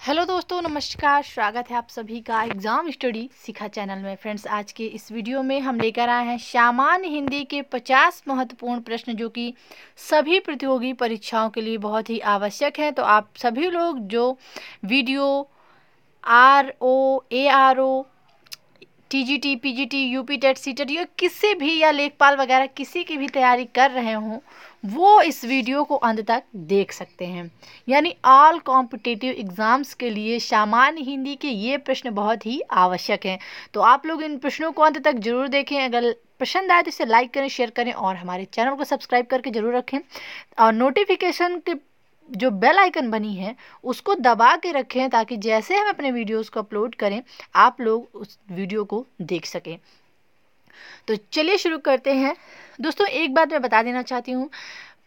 Hello दोस्तों, नमस्कार। स्वागत है आप सभी का एग्ज़ाम स्टडी सीखा चैनल में। फ्रेंड्स, आज के इस वीडियो में हम लेकर आए हैं सामान्य हिंदी के 50 महत्वपूर्ण प्रश्न जो कि सभी प्रतियोगी परीक्षाओं के लिए बहुत ही आवश्यक हैं। तो आप सभी लोग जो video RO, ARO, TGT, PGT, UP TET, CTET या किसी भी या लेखपाल वगैरह किसी की भी तैयारी कर रहे हों वो इस वीडियो को अंत तक देख सकते हैं। यानी ऑल कॉम्पिटिटिव एग्ज़ाम्स के लिए सामान्य हिंदी के ये प्रश्न बहुत ही आवश्यक हैं। तो आप लोग इन प्रश्नों को अंत तक जरूर देखें। अगर पसंद आए तो इसे लाइक करें, शेयर करें और हमारे चैनल को सब्सक्राइब करके ज़रूर रखें। और नोटिफिकेशन के जो बेल आइकन बनी है उसको दबा के रखें ताकि जैसे हम अपने वीडियोस को अपलोड करें आप लोग उस वीडियो को देख सकें। तो चलिए शुरू करते हैं। दोस्तों, एक बात मैं बता देना चाहती हूँ,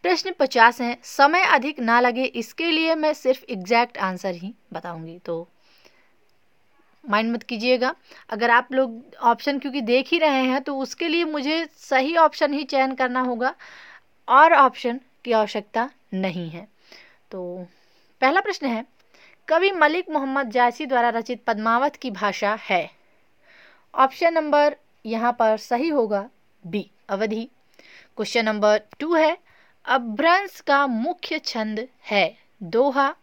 प्रश्न 50 हैं, समय अधिक ना लगे इसके लिए मैं सिर्फ एग्जैक्ट आंसर ही बताऊंगी, तो माइंड मत कीजिएगा। अगर आप लोग ऑप्शन क्योंकि देख ही रहे हैं तो उसके लिए मुझे सही ऑप्शन ही चयन करना होगा और ऑप्शन की आवश्यकता नहीं है। तो पहला प्रश्न है, कवि मलिक मोहम्मद जायसी द्वारा रचित पद्मावत की भाषा है। ऑप्शन नंबर यहाँ पर सही होगा बी, अवधी। क्वेश्चन नंबर 2 है, अपभ्रंश का मुख्य छंद है दोहा।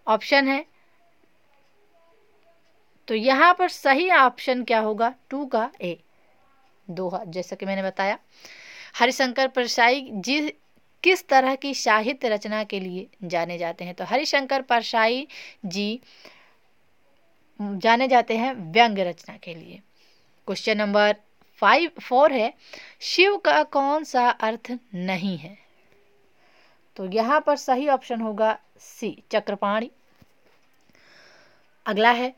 ऑप्शन है, तो यहाँ पर सही ऑप्शन क्या होगा 2 का ए, दोहा। जैसा कि मैंने बताया, हरिशंकर परसाई जी किस तरह की साहित्य रचना के लिए जाने जाते हैं, तो हरिशंकर परसाई जी जाने जाते हैं व्यंग्य रचना के लिए। क्वेश्चन नंबर 4 है, शिव का कौन सा अर्थ नहीं है, तो यहाँ पर सही ऑप्शन होगा सी, चक्रपाणी। अगला है,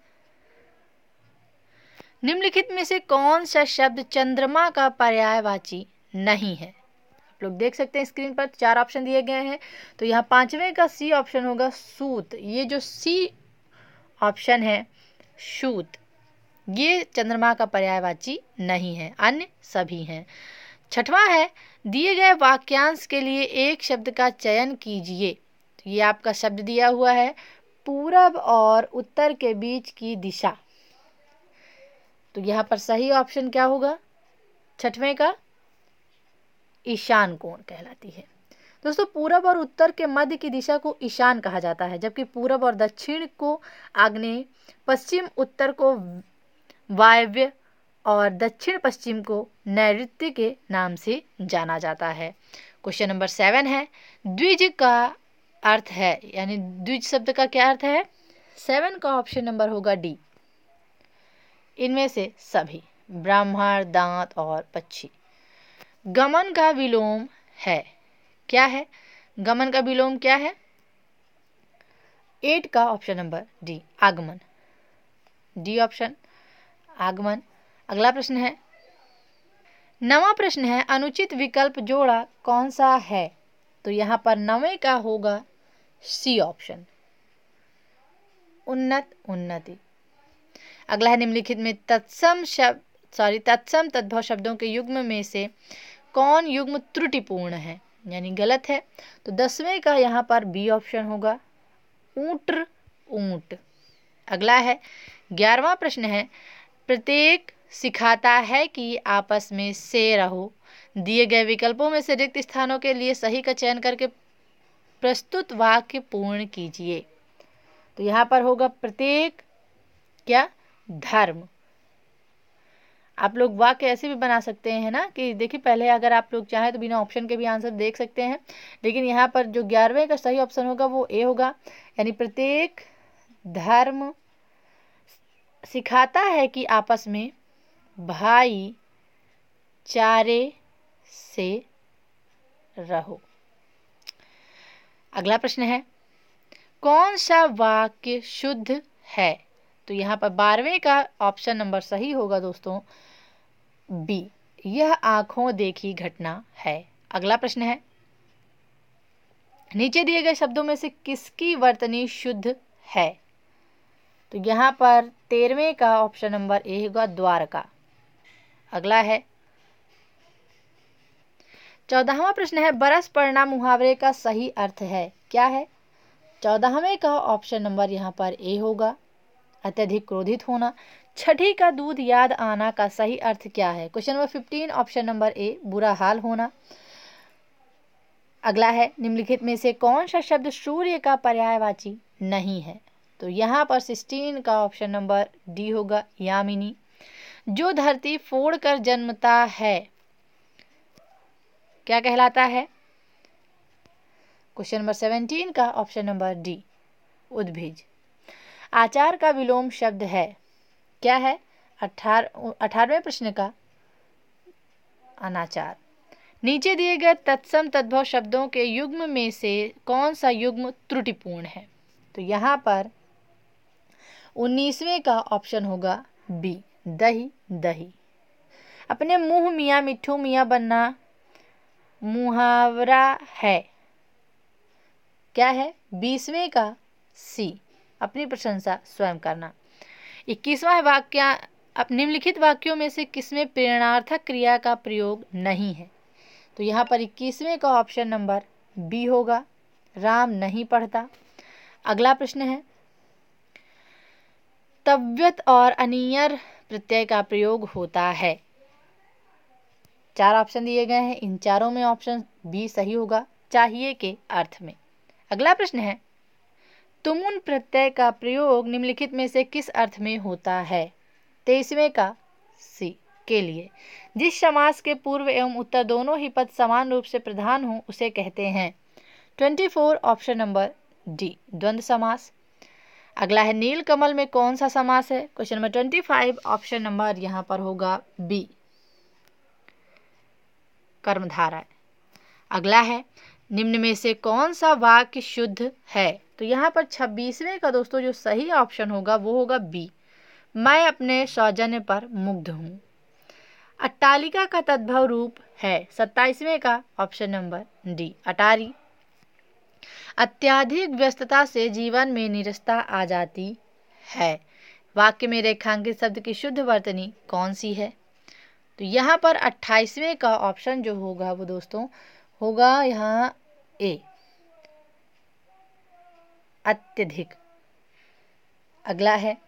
निम्नलिखित में से कौन सा शब्द चंद्रमा का पर्यायवाची नहीं है। आप लोग देख सकते हैं स्क्रीन पर 4 ऑप्शन दिए गए हैं, तो यहाँ 5वें का सी ऑप्शन होगा सूत। ये जो सी ऑप्शन है सूत, ये चंद्रमा का पर्यायवाची नहीं है, अन्य सभी हैं। 6वां है, दिए गए वाक्यांश के लिए एक शब्द का चयन कीजिए। तो ये आपका शब्द दिया हुआ है पूरब और उत्तर के बीच की दिशा, तो यहाँ पर सही ऑप्शन क्या होगा 6वें का, ईशान कोण कहलाती है। दोस्तों, पूरब और उत्तर के मध्य की दिशा को ईशान कहा जाता है, जबकि पूरब और दक्षिण को आग्नेय, पश्चिम उत्तर को वायव्य और दक्षिण पश्चिम को नैऋत्य के नाम से जाना जाता है। क्वेश्चन नंबर 7 है, द्विज का अर्थ है, यानी द्विज शब्द का क्या अर्थ है। 7 का ऑप्शन नंबर होगा डी, इनमें से सभी, ब्राह्मण, दांत और पक्षी। गमन का विलोम है, क्या है गमन का विलोम क्या है। 8 का ऑप्शन नंबर डी, आगमन, डी ऑप्शन, आगमन। अगला प्रश्न है, 9वां प्रश्न है, अनुचित विकल्प जोड़ा कौन सा है, तो यहाँ पर 9वें का होगा सी ऑप्शन, उन्नत, उन्नति। अगला है, निम्नलिखित में तत्सम तद्भव शब्दों के युग्म में से कौन युग्म त्रुटिपूर्ण है, यानी गलत है, तो 10वें का यहाँ पर बी ऑप्शन होगा, ऊंट, ऊंट। अगला है, 11वां प्रश्न है, प्रत्येक सिखाता है कि आपस में से रहो। दिए गए विकल्पों में से रिक्त स्थानों के लिए सही का चयन करके प्रस्तुत वाक्य पूर्ण कीजिए। तो यहाँ पर होगा प्रत्येक क्या, धर्म। आप लोग वाक्य ऐसे भी बना सकते हैं ना कि देखिए, पहले अगर आप लोग चाहें तो बिना ऑप्शन के भी आंसर देख सकते हैं, लेकिन यहाँ पर जो 11वें का सही ऑप्शन होगा वो ए होगा, यानी प्रत्येक धर्म सिखाता है कि आपस में भाई चारे से रहो। अगला प्रश्न है, कौन सा वाक्य शुद्ध है, तो यहाँ पर 12वें का ऑप्शन नंबर सही होगा दोस्तों बी, यह आंखों देखी घटना है। अगला प्रश्न है, नीचे दिए गए शब्दों में से किसकी वर्तनी शुद्ध है, तो यहाँ पर 13वें का ऑप्शन नंबर ए होगा, द्वारका। अगला है, 14वां प्रश्न है, बरस पड़ना मुहावरे का सही अर्थ है, क्या है, 14वें का ऑप्शन नंबर यहाँ पर ए होगा, अत्यधिक क्रोधित होना। छठी का दूध याद आना का सही अर्थ क्या है? Question number 15 option number A, बुरा हाल होना। अगला है, निम्नलिखित में से कौन सा शब्द सूर्य का पर्यायवाची नहीं है? तो यहाँ पर 16 का ऑप्शन नंबर डी होगा, यामिनी। जो धरती फोड़कर जन्मता है क्या कहलाता है? क्वेश्चन नंबर 17 का ऑप्शन नंबर डी, उद्भिज। आचार का विलोम शब्द है, क्या है? 18वें प्रश्न का अनाचार। नीचे दिए गए तत्सम तद्भव शब्दों के युग्म में से कौन सा युग्म त्रुटिपूर्ण है? तो यहाँ पर 19वें का ऑप्शन होगा बी, दही दही। अपने मुंह मियाँ मिट्ठू मियाँ बनना मुहावरा है, क्या है? 20वें का सी, अपनी प्रशंसा स्वयं करना। 21वां वाक्य, निम्नलिखित वाक्यों में से किसमें प्रेरणार्थक क्रिया का प्रयोग नहीं है? तो यहाँ पर 21वें का ऑप्शन नंबर बी होगा, राम नहीं पढ़ता। अगला प्रश्न है, तव्यत और अनियर प्रत्यय का प्रयोग होता है। 4 ऑप्शन दिए गए हैं, इन चारों में ऑप्शन बी सही होगा, चाहिए के अर्थ में। अगला प्रश्न है, तुमुन प्रत्यय का प्रयोग निम्नलिखित में से किस अर्थ में होता है? 23वें का सी, के लिए। जिस समास के पूर्व एवं उत्तर दोनों ही पद समान रूप से प्रधान हो उसे कहते हैं। 24 ऑप्शन नंबर डी, द्वंद्व समास। अगला है, नील कमल में कौन सा समास है? क्वेश्चन नंबर 25 ऑप्शन नंबर यहाँ पर होगा बी, कर्मधारय। अगला है, निम्न में से कौन सा वाक्य शुद्ध है? तो यहाँ पर 26वें का दोस्तों जो सही ऑप्शन होगा वो होगा बी, मैं अपने सौजन्य पर मुग्ध हूँ। अट्टालिका का तद्भव रूप है। 27वें का ऑप्शन नंबर डी, अटारी। अत्याधिक व्यस्तता से जीवन में निरस्ता आ जाती है। वाक्य में रेखांकित शब्द की शुद्ध वर्तनी कौन सी है? तो यहाँ पर 28वें का ऑप्शन जो होगा वो दोस्तों होगा यहाँ ए, अत्यधिक। अगला है,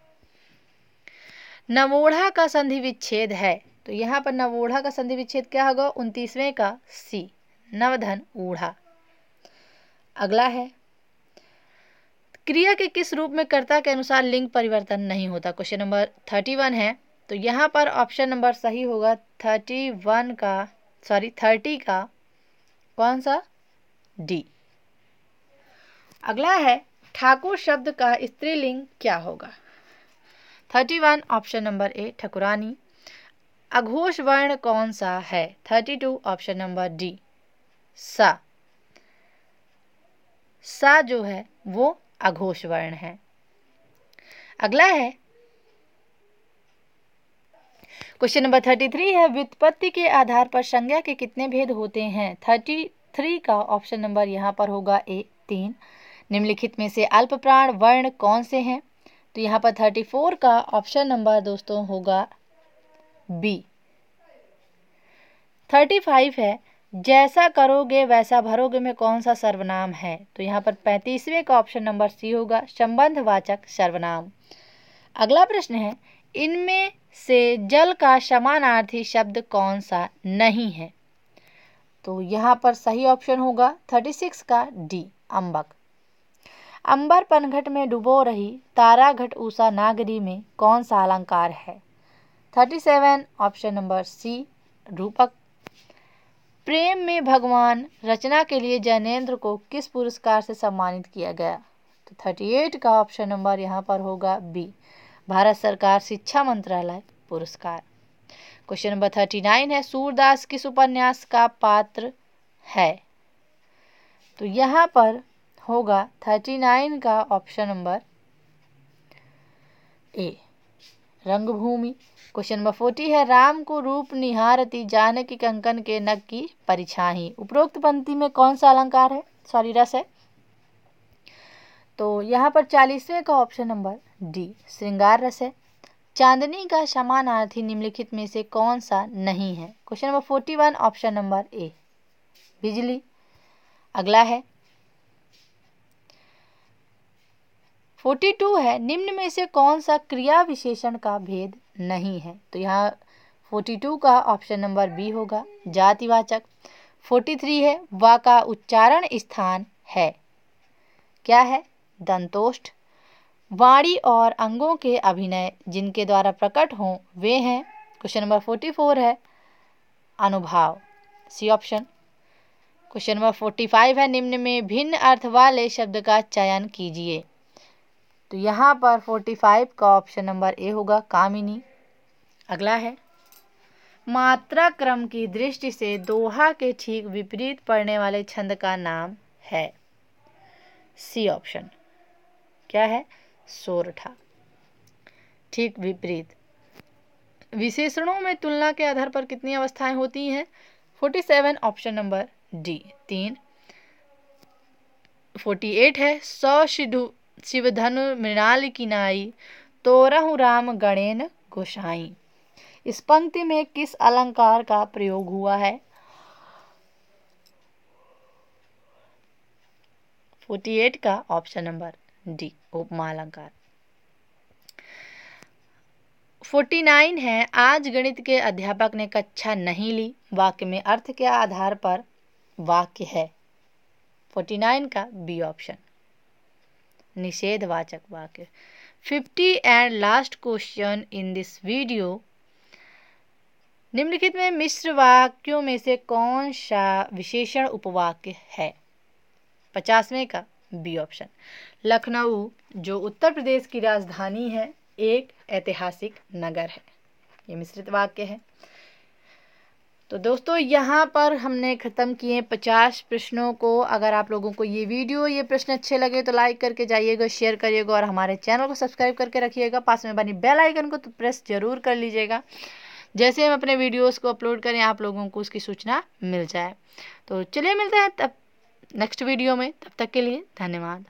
नवोढ़ा का संधि विच्छेद है। तो यहाँ पर नवोढ़ा का संधि विच्छेद क्या होगा? 29वें का सी, नवधन ऊढ़ा। अगला है, क्रिया के किस रूप में कर्ता के अनुसार लिंग परिवर्तन नहीं होता? क्वेश्चन नंबर 31 है। तो यहाँ पर ऑप्शन नंबर सही होगा 30 का कौन सा? डी। अगला है, ठाकुर शब्द का स्त्रीलिंग क्या होगा? 31 ऑप्शन नंबर ए, ठकुरानी। अघोष वर्ण कौन सा है? 32 ऑप्शन नंबर डी, सा। सा जो है वो अघोष वर्ण है। अगला है, क्वेश्चन नंबर 33 है, व्युत्पत्ति के आधार पर संज्ञा के कितने भेद होते हैं? 33 का ऑप्शन नंबर यहाँ पर होगा ए, 3। निम्नलिखित में से अल्प प्राण वर्ण कौन से हैं? तो यहाँ पर 34 का ऑप्शन नंबर दोस्तों होगा बी। 35 है, जैसा करोगे वैसा भरोगे में कौन सा सर्वनाम है? तो यहाँ पर 35वें का ऑप्शन नंबर सी होगा, संबंधवाचक सर्वनाम। अगला प्रश्न है, इनमें से जल का समानार्थी शब्द कौन सा नहीं है? तो यहाँ पर सही ऑप्शन होगा 36 का डी, अम्बक। अंबर पनघट में डुबो रही तारा घट उषा नागरी में कौन सा अलंकार है? 37 ऑप्शन नंबर सी, रूपक। प्रेम में भगवान रचना के लिए जैनेन्द्र को किस पुरस्कार से सम्मानित किया गया? तो 38 का ऑप्शन नंबर यहाँ पर होगा बी, भारत सरकार शिक्षा मंत्रालय पुरस्कार। क्वेश्चन नंबर 39 है, सूरदास किस उपन्यास का पात्र है? तो यहाँ पर होगा 39 का ऑप्शन नंबर ए, रंगभूमि। क्वेश्चन नंबर 40 है, राम को रूप निहारती जानकी कंकन के नग की परिछाही। उपरोक्त पंक्ति में कौन सा अलंकार है? रस है। तो यहाँ पर 40वें का ऑप्शन नंबर डी, श्रृंगार रस है। चांदनी का समानार्थी निम्नलिखित में से कौन सा नहीं है? Question number 41 option number A, बिजली। अगला है, 42 है, निम्न में से कौन सा क्रिया विशेषण का भेद नहीं है? तो यहाँ 42 का ऑप्शन नंबर बी होगा, जातिवाचक। 43 है, वा का उच्चारण स्थान है, क्या है? दंतोष्ठ। वाणी और अंगों के अभिनय जिनके द्वारा प्रकट हों वे हैं, क्वेश्चन नंबर 44 है, अनुभाव, सी ऑप्शन। क्वेश्चन नंबर 45 है, निम्न में भिन्न अर्थ वाले शब्द का चयन कीजिए। तो यहाँ पर 45 का ऑप्शन नंबर ए होगा, कामिनी। अगला है, मात्रा क्रम की दृष्टि से दोहा के ठीक विपरीत पड़ने वाले छंद का नाम है, सी ऑप्शन, क्या है? सोरठा। ठीक विपरीत। विशेषणों में तुलना के आधार पर कितनी अवस्थाएं होती हैं? 47, ऑप्शन नंबर डी, 3। 48 है, सौ शिवधनु मृणाल की नाई, तोरहु राम गणेन गोसाई। इस पंक्ति में किस अलंकार का प्रयोग हुआ है? 48 का ऑप्शन नंबर डी, उपमा अलंकार। 49 है, आज गणित के अध्यापक ने कक्षा नहीं ली, वाक्य में अर्थ के आधार पर वाक्य है। 49 का बी ऑप्शन, निषेधवाचक वाक्य। 50 and last question in this video, निम्नलिखित में मिश्र वाक्यों में से कौन सा विशेषण उपवाक्य है? 50वें का बी ऑप्शन, लखनऊ जो उत्तर प्रदेश की राजधानी है एक ऐतिहासिक नगर है, ये मिश्रित वाक्य है। तो दोस्तों यहाँ पर हमने ख़त्म किए 50 प्रश्नों को। अगर आप लोगों को ये प्रश्न अच्छे लगे तो लाइक करके जाइएगा, शेयर करिएगा और हमारे चैनल को सब्सक्राइब करके रखिएगा। पास में बनी बेल आइकन को तो प्रेस जरूर कर लीजिएगा, जैसे हम अपने वीडियोस को अपलोड करें आप लोगों को उसकी सूचना मिल जाए। तो चलिए मिलते हैं तब नेक्स्ट वीडियो में, तब तक के लिए धन्यवाद।